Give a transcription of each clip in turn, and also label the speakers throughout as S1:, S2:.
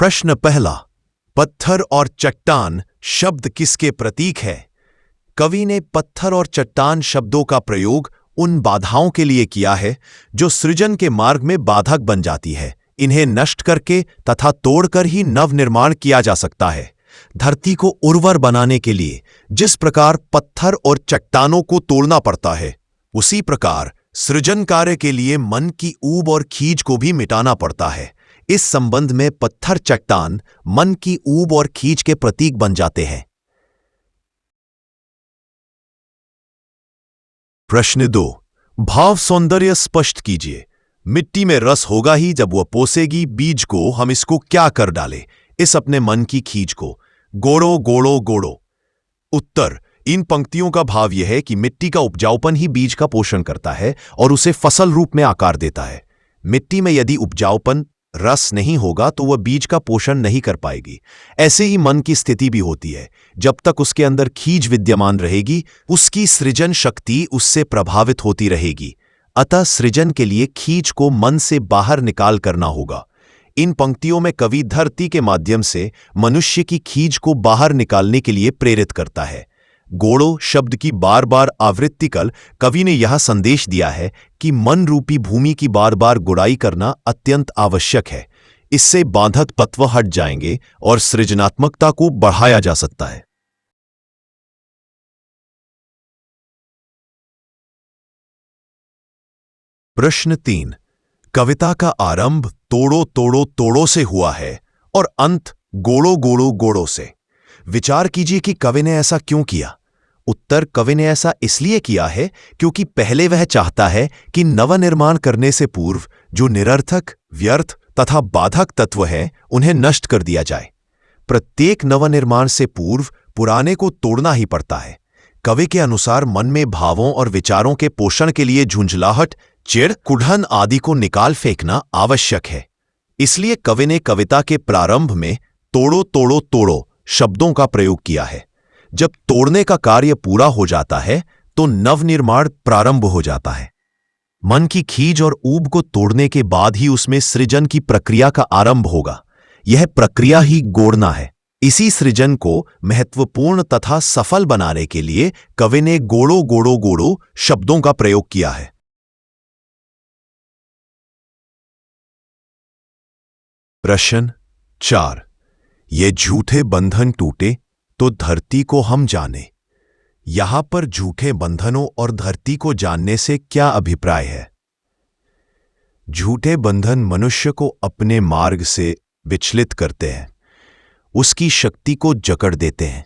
S1: प्रश्न पहला, पत्थर और चट्टान शब्द किसके प्रतीक है? कवि ने पत्थर और चट्टान शब्दों का प्रयोग उन बाधाओं के लिए किया है जो सृजन के मार्ग में बाधक बन जाती है। इन्हें नष्ट करके तथा तोड़कर ही नवनिर्माण किया जा सकता है। धरती को उर्वर बनाने के लिए जिस प्रकार पत्थर और चट्टानों को तोड़ना पड़ता है, उसी प्रकार सृजन कार्य के लिए मन की ऊब और खींच को भी मिटाना पड़ता है। इस संबंध में पत्थर चट्टान मन की ऊब और खींच के प्रतीक बन जाते हैं। प्रश्न 2, भाव सौंदर्य स्पष्ट कीजिए। मिट्टी में रस होगा ही जब वह पोसेगी बीज को, हम इसको क्या कर डाले इस अपने मन की खींच को? गोड़ो गोड़ो गोड़ो। उत्तर, इन पंक्तियों का भाव यह है कि मिट्टी का उपजाऊपन ही बीज का पोषण करता है और उसे फसल रूप में आकार देता है। मिट्टी में यदि उपजाऊपन रस नहीं होगा तो वह बीज का पोषण नहीं कर पाएगी। ऐसे ही मन की स्थिति भी होती है। जब तक उसके अंदर खींच विद्यमान रहेगी, उसकी सृजन शक्ति उससे प्रभावित होती रहेगी। अतः सृजन के लिए खींच को मन से बाहर निकाल करना होगा। इन पंक्तियों में कवि धरती के माध्यम से मनुष्य की खींच को बाहर निकालने के लिए प्रेरित करता है। गोड़ो शब्द की बार बार आवृत्ति कर कवि ने यह संदेश दिया है कि मन रूपी भूमि की बार बार गुड़ाई करना अत्यंत आवश्यक है। इससे बाधक तत्व हट जाएंगे और सृजनात्मकता को बढ़ाया जा सकता है। प्रश्न 3, कविता का आरंभ तोड़ो तोड़ो तोड़ो से हुआ है और अंत गोड़ो गोड़ो गोड़ो से। विचार कीजिए कि कवि ने ऐसा क्यों किया। उत्तर, कवि ने ऐसा इसलिए किया है क्योंकि पहले वह चाहता है कि नवनिर्माण करने से पूर्व जो निरर्थक, व्यर्थ तथा बाधक तत्व हैं, उन्हें नष्ट कर दिया जाए। प्रत्येक नवनिर्माण से पूर्व पुराने को तोड़ना ही पड़ता है। कवि के अनुसार मन में भावों और विचारों के पोषण के लिए झुंझलाहट, चिढ़, कुढ़न आदि को निकाल फेंकना आवश्यक है। इसलिए कवि ने कविता के प्रारंभ में तोड़ो तोड़ो तोड़ो शब्दों का प्रयोग किया है। जब तोड़ने का कार्य पूरा हो जाता है तो नवनिर्माण प्रारंभ हो जाता है। मन की खींच और ऊब को तोड़ने के बाद ही उसमें सृजन की प्रक्रिया का आरंभ होगा। यह प्रक्रिया ही गोड़ना है। इसी सृजन को महत्वपूर्ण तथा सफल बनाने के लिए कवि ने गोड़ो गोड़ो गोड़ो शब्दों का प्रयोग किया है। प्रश्न 4, ये झूठे बंधन टूटे तो धरती को हम जाने। यहां पर झूठे बंधनों और धरती को जानने से क्या अभिप्राय है? झूठे बंधन मनुष्य को अपने मार्ग से विचलित करते हैं, उसकी शक्ति को जकड़ देते हैं।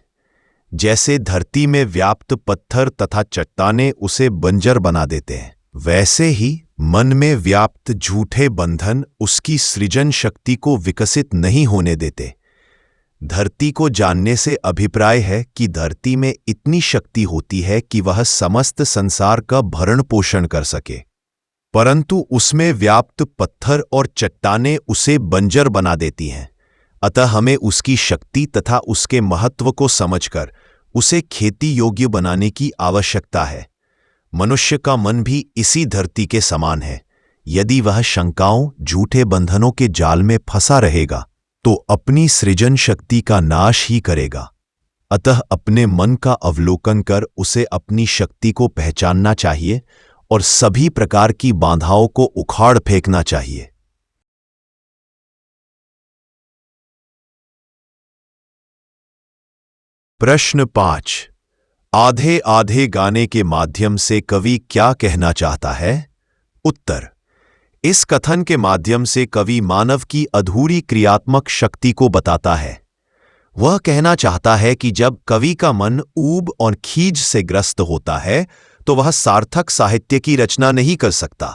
S1: जैसे धरती में व्याप्त पत्थर तथा चट्टानें उसे बंजर बना देते हैं, वैसे ही मन में व्याप्त झूठे बंधन उसकी सृजन शक्ति को विकसित नहीं होने देते। धरती को जानने से अभिप्राय है कि धरती में इतनी शक्ति होती है कि वह समस्त संसार का भरण पोषण कर सके, परंतु उसमें व्याप्त पत्थर और चट्टानें उसे बंजर बना देती हैं। अतः हमें उसकी शक्ति तथा उसके महत्व को समझकर उसे खेती योग्य बनाने की आवश्यकता है। मनुष्य का मन भी इसी धरती के समान है। यदि वह शंकाओं, झूठे बंधनों के जाल में फंसा रहेगा तो अपनी सृजन शक्ति का नाश ही करेगा। अतः अपने मन का अवलोकन कर उसे अपनी शक्ति को पहचानना चाहिए और सभी प्रकार की बाधाओं को उखाड़ फेंकना चाहिए। प्रश्न 5, आधे आधे गाने के माध्यम से कवि क्या कहना चाहता है? उत्तर, इस कथन के माध्यम से कवि मानव की अधूरी क्रियात्मक शक्ति को बताता है। वह कहना चाहता है कि जब कवि का मन ऊब और खींच से ग्रस्त होता है तो वह सार्थक साहित्य की रचना नहीं कर सकता।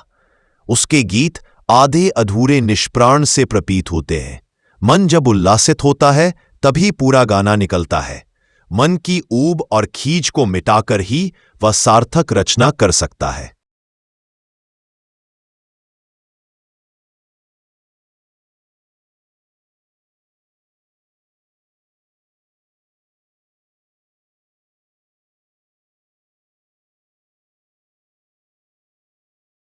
S1: उसके गीत आधे अधूरे निष्प्राण से प्रतीत होते हैं। मन जब उल्लासित होता है तभी पूरा गाना निकलता है। मन की ऊब और खींच को मिटाकर ही वह सार्थक रचना कर सकता है।